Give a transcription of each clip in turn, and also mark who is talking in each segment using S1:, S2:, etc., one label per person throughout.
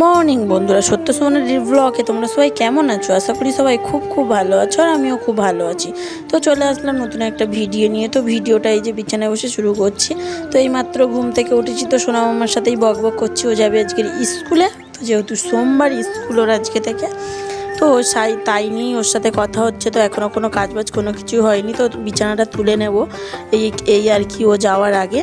S1: Morning বন্ধুরা, সত্য সুমনের ব্লগে তোমরা সবাই কেমন আছো? আশা করি সবাই খুব ভালো আছো, আর আমিও খুব ভালো আছি। তো চলে আসলাম নতুন একটা ভিডিও নিয়ে। তো ভিডিওটা এই যে বিছানায় বসে শুরু করছি। তো এই মাত্র ঘুম থেকে উঠেছি, তো সোনা মামার সাথেই বক করছি। ও যাবে আজকের স্কুলে, তো যেহেতু সোমবার স্কুল ওর আজকে থেকে, তো তাই নিয়েই ওর সাথে কথা হচ্ছে। তো এখনও কোনো কাজবাজ কোনো কিছু হয়নি, তো বিছানাটা তুলে নেব এই আর কি ও যাওয়ার আগে।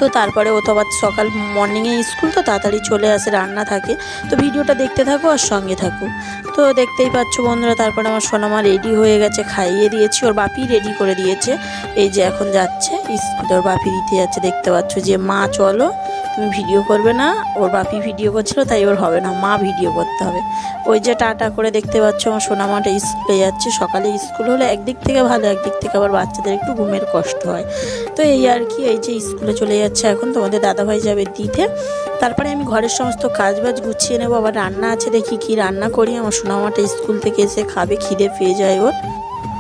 S1: তো তারপরে ও তো আবার সকাল মর্নিংয়ে স্কুল, তো তাড়াতাড়ি চলে আসে, রান্না থাকে। তো ভিডিওটা দেখতে থাকো আর সঙ্গে থাকো। তো দেখতেই পাচ্ছ বন্ধুরা, তারপরে আমার সোনামা রেডি হয়ে গেছে, খাইয়ে দিয়েছি, ওর বাপি রেডি করে দিয়েছে। এই যে এখন যাচ্ছে স্কুলে, ওর বাপি দিতে যাচ্ছে। দেখতে পাচ্ছ যে মা চলো, তুমি ভিডিও করবে না, ওর বাপি ভিডিও করছিল তাই ওর হবে না, মা ভিডিও করতে হবে। ওই যে টাটা করে দেখতে পাচ্ছ আমার সোনামাটা স্কুলে যাচ্ছে। সকালে স্কুল হলে একদিক থেকে ভালো, একদিক থেকে আবার বাচ্চাদের একটু ঘুমের কষ্ট হয়। তো এই আর কি, এই যে স্কুলে চলে যাচ্ছে এখন। তোমাদের দাদাভাই যাবে দিতে। তারপরে আমি ঘরের সমস্ত কাজবাজ গুছিয়ে নেবো। আবার রান্না আছে, দেখি কি রান্না করি। আমার সোনামাটা স্কুল থেকে এসে খাবে, খিদে পেয়ে যায় ওর।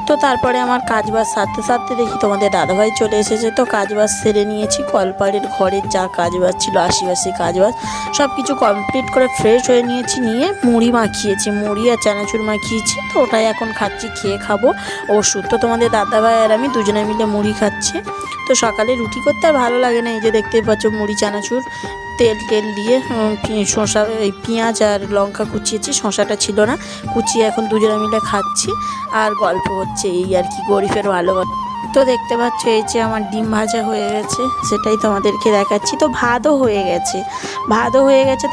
S1: তো তারপরে আমার কাজবাজ সারতে দেখি তোমাদের দাদাভাই চলে এসেছে। তো কাজবাজ সেরে নিয়েছি, কলপাড়ের ঘরের যা কাজবাজ ছিল, আশিবাসি কাজবাজ সব কিছু কমপ্লিট করে ফ্রেশ হয়ে নিয়েছি। নিয়ে মুড়ি মাখিয়েছি, মুড়ি আর চানাচুর মাখিয়েছি। তো ওটাই এখন খাচ্ছি, খেয়ে খাবো ওষুধ। তো তোমাদের দাদাভাই আর আমি দুজনে মিলে মুড়ি খাচ্ছি। তো সকালে রুটি করতে আর ভালো লাগে না, এই যে দেখতেই পাচ্ছ মুড়ি চানাচুর তেল দিয়ে শসা, এই পেঁয়াজ আর লঙ্কা কুচিয়েছি, শসাটা ছিল না, কুচিয়ে এখন দুজনে মিলে খাচ্ছি আর গল্প হচ্ছে। এই আর কি, গরিবের ভালোবাসা। তো দেখতে পাচ্ছ এই যে আমার ডিম ভাজা হয়ে গেছে, সেটাই তোমাদেরকে দেখাচ্ছি। তো ভাতও হয়ে গেছে।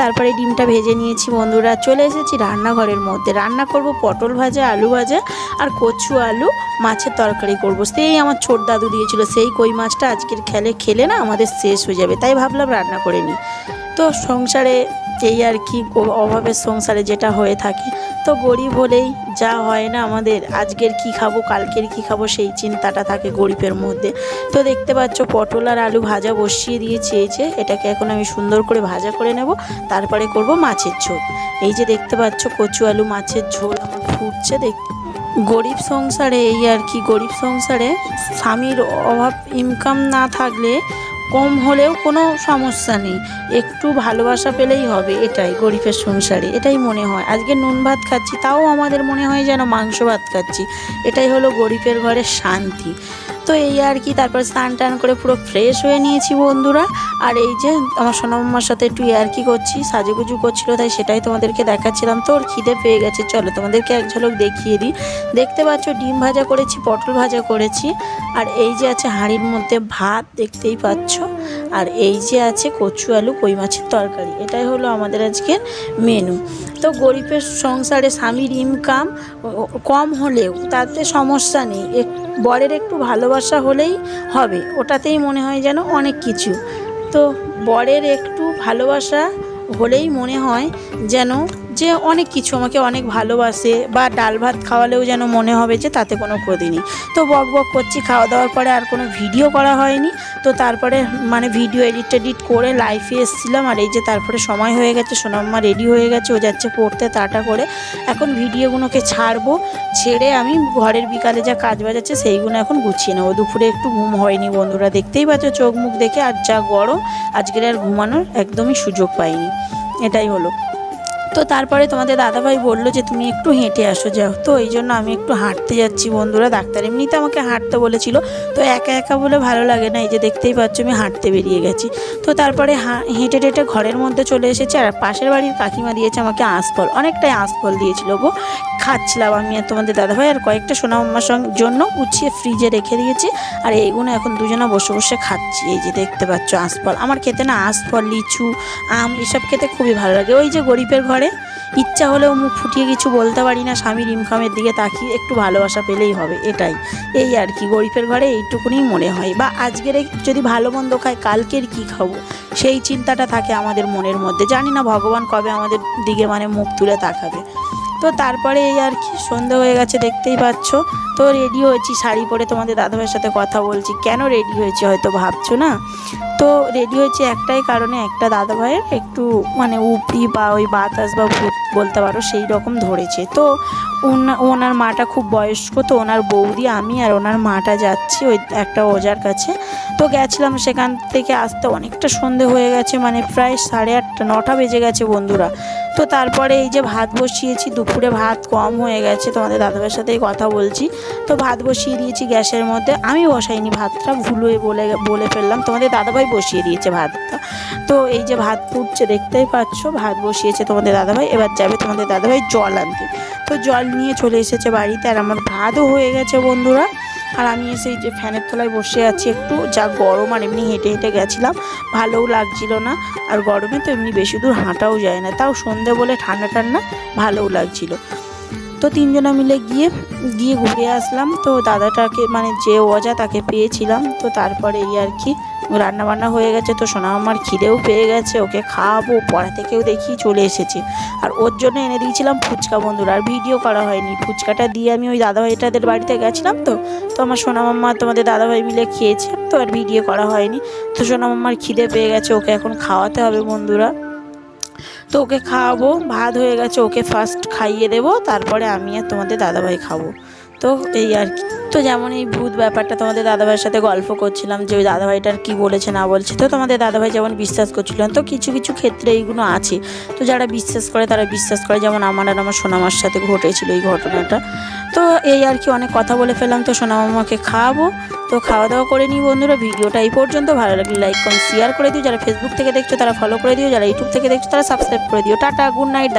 S1: তারপরে ডিমটা ভেজে নিয়েছি বন্ধুরা। চলে এসেছি রান্নাঘরের মধ্যে, রান্না করব পটল ভাজা, আলু ভাজা আর কচু আলু মাছের তরকারি করব। সেই আমার ছোট দাদু দিয়েছিল, সেই কই মাছটা আজকের খেলে না আমাদের শেষ হয়ে যাবে, তাই ভাবলাম রান্না করে নিই। তো সংসারে এই আর কি, অভাবের সংসারে যেটা হয়ে থাকে, তো গরিব হলেই যা হয় না আমাদের, আজকের কি খাবো কালকের কি খাবো সেই চিন্তাটা থাকে গরিবের মধ্যে। তো দেখতে পাচ্ছ পটল আর আলু ভাজা বসিয়ে দিয়েছি। এই যে এটাকে এখন আমি সুন্দর করে ভাজা করে নেব, তারপরে করব মাছের ঝোল। এই যে দেখতে পাচ্ছ কচু আলু মাছের ঝোল আমার ফুটছে। গরিব সংসারে এই আর কি, গরিব সংসারে স্বামীর অভাব, ইনকাম না থাকলে কম হলেও কোনো সমস্যা নেই, একটু ভালোবাসা পেলেই হবে। এটাই গরিবের সংসারে, এটাই মনে হয়। আজকে নুন ভাত খাচ্ছি, তাও আমাদের মনে হয় যেন মাংস ভাত খাচ্ছি। এটাই হলো গরিবের ঘরের শান্তি। তো এই আর কি, তারপর স্নান টান করে পুরো ফ্রেশ হয়ে নিয়েছি বন্ধুরা। আর এই যে আমার সোনামার সাথে একটু ইয়ার্কি করছি, সাজুগুজু করছিল, তাই সেটাই তোমাদেরকে দেখাচ্ছিলাম। তো ওর খিদে পেয়ে গেছে, চলো তোমাদেরকে এক ঝলক দেখিয়ে দিই। দেখতে পাচ্ছ ডিম ভাজা করেছি, পটল ভাজা করেছি, আর এই যে আছে হাঁড়ির মধ্যে ভাত, দেখতেই পাচ্ছ। আর এই যে আছে কচু আলু কই মাছের তরকারি। এটাই হলো আমাদের আজকের মেনু। তো গরিবের সংসারে স্বামীর ইনকাম কম হলেও তাতে সমস্যা নেই, বরের একটু ভালোবাসা হলেই হবে, ওটাতেই মনে হয় যেন অনেক কিছু। তো বরের একটু ভালোবাসা হলেই মনে হয় যেন যে অনেক কিছু, আমাকে অনেক ভালোবাসে, বা ডাল ভাত খাওয়ালেও যেন মনে হবে যে তাতে কোনো ক্ষতি নেই। তো বক করছি, খাওয়া দাওয়ার পরে আর কোনো ভিডিও করা হয়নি। তো তারপরে মানে ভিডিও এডিট করে লাইভে এসেছিলাম। আর এই যে তারপরে সময় হয়ে গেছে, সোনাম্মা রেডি হয়ে গেছে, ও যাচ্ছে পড়তে তাড়া করে। এখন ভিডিওগুলোকে ছাড়বো, ছেড়ে আমি ঘরের বিকালে যা কাজ বাজাচ্ছে সেইগুলো এখন গুছিয়ে নেবো। দুপুরে একটু ঘুম হয়নি বন্ধুরা, দেখতেই পাচ্ছ চোখ মুখ দেখে, আর যা গরম আজকের আর ঘুমানোর একদমই সুযোগ পাইনি। এটাই হলো। তো তারপরে তোমাদের দাদাভাই বললো যে তুমি একটু হেঁটে আসো যাও। তো এই জন্য আমি একটু হাঁটতে যাচ্ছি বন্ধুরা। ডাক্তার এমনিতে আমাকে হাঁটতে বলেছিল, তো একা বলে ভালো লাগে না, এই যে দেখতেই পাচ্ছ আমি হাঁটতে বেরিয়ে গেছি। তো তারপরে হেঁটে ঘরের মধ্যে চলে এসেছি। আর পাশের বাড়ির কাকিমা দিয়েছে আমাকে আঁশফল, অনেকটাই আঁশফল দিয়েছিল গো। খাচ্ছিলাম আমি আর তোমাদের দাদাভাই, আর কয়েকটা সোনামার জন্য গুছিয়ে ফ্রিজে রেখে দিয়েছি। আর এইগুলো এখন দুজনা বসে খাচ্ছি। এই যে দেখতে পাচ্ছ আঁশফল, আমার খেতে না আঁশফল, লিচু, আম এসব খেতে খুবই ভালো লাগে। ওই যে গরিবের ঘরে ইচ্ছা হলেও মুখ ফুটিয়ে কিছু বলতে পারি না, স্বামীর ইনকামের দিকে তাকিয়ে একটু ভালোবাসা পেলেই হবে। এটাই, এই আর কি, গরিবের ঘরে এইটুকুনি মনে হয়। বা আজকের যদি ভালো মন্দ খাই, কালকের কি খাবো সেই চিন্তাটা থাকে আমাদের মনের মধ্যে। জানি না ভগবান কবে আমাদের দিকে মানে মুখ তুলে তাকাবে। তো তারপরে এই আর কি সন্ধে হয়ে গেছে দেখতেই পাচ্ছ। তো রেডি হয়েছি শাড়ি পরে তোমাদের দাদাভাইয়ের সাথে কথা বলছি। কেন রেডি হয়েছি হয়তো ভাবছো না। তো রেডি হয়েছি একটাই কারণে, একটা দাদাভাইয়ের একটু মানে উপরি বা ওই বাতাস বা ভূত বলতে পারো সেই রকম ধরেছে। তো ওনার মাটা খুব বয়স্ক, তো ওনার বৌদি আমি আর ওনার মাটা যাচ্ছি ওই একটা ওজার কাছে। তো গেছিলাম, সেখান থেকে আসতে অনেকটা সন্ধে হয়ে গেছে, মানে প্রায় 8:30 9টা বেজে গেছে বন্ধুরা। তো তারপরে এই যে ভাত বসিয়েছি, দুপুরে ভাত কম হয়ে গেছে, তোমাদের দাদাভাইয়ের সাথেই কথা বলছি। তো ভাত বসিয়ে দিয়েছি গ্যাসের মধ্যে, আমি বসাইনি ভাতটা, ভুল হয়ে বলে ফেললাম, তোমাদের দাদাভাই বসিয়ে দিয়েছে ভাতটা। তো এই যে ভাত ফুটছে দেখতেই পাচ্ছ, ভাত বসিয়েছে তোমাদের দাদাভাই, এবার যাবে তোমাদের দাদাভাই জল আনতে। তো জল নিয়ে চলে এসেছে বাড়িতে, আর আমার ভাতও হয়ে গেছে বন্ধুরা। আর আমি এসে এই যে ফ্যানের তলায় বসে আছি, একটু যা গরম, আর এমনি হেঁটে হেঁটে গেছিলাম, ভালোও লাগছিল না। আর গরমে তো এমনি বেশি দূর হাঁটাও যায় না, তাও সন্ধে বলে ঠান্ডা ঠান্ডা ভালোও লাগছিল। তো তিনজনা মিলে গিয়ে ঘুরে আসলাম। তো দাদাটাকে মানে যে ওজা তাকে পেয়েছিলাম। তো তারপরে এই আর কি রান্নাবান্না হয়ে গেছে। তো সোনা আমার খিদেও পেয়ে গেছে, ওকে খাওয়াবো, পড়া থেকেও দেখি চলে এসেছি। আর ওর জন্য এনে দিয়েছিলাম ফুচকা বন্ধুরা, আর ভিডিও করা হয়নি। ফুচকাটা দিয়ে আমি ওই দাদাভাইটাদের বাড়িতে গেছিলাম। তো আমার সোনা মাম্মা তোমাদের দাদাভাই মিলে খেয়েছে, তো আর ভিডিও করা হয়নি। তো সোনা মাম্মার খিদে পেয়ে গেছে, ওকে এখন খাওয়াতে হবে বন্ধুরা। তো ওকে খাওয়াবো, ভাত হয়ে গেছে, ওকে ফার্স্ট খাইয়ে দেবো, তারপরে আমি আর তোমাদের দাদাভাই খাবো। তো এই আর কি। তো যেমন এই ভূত ব্যাপারটা তোমাদের দাদাভাইয়ের সাথে গল্প করছিলাম, যে ওই দাদাভাইটার কী বলেছে না বলছে। তো তোমাদের দাদাভাই যেমন বিশ্বাস করছিলেন, তো কিছু কিছু ক্ষেত্রে এইগুলো আছে। তো যারা বিশ্বাস করে তারা বিশ্বাস করে, যেমন আমার আর আমার সোনামার সাথে ঘটেছিল এই ঘটনাটা। তো এই আর কি, অনেক কথা বলে ফেললাম। তো সোনামামাকে খাওয়াবো, তো খাওয়া দাওয়া করে নিই বন্ধুরা। ভিডিওটা এই পর্যন্ত, ভালো লাগলে লাইক কমেন্ট শেয়ার করে দিও। যারা ফেসবুক থেকে দেখছো তারা ফলো করে দিও, যারা ইউটিউব থেকে দেখছো তারা সাবস্ক্রাইব করে দিও। Tata, good night.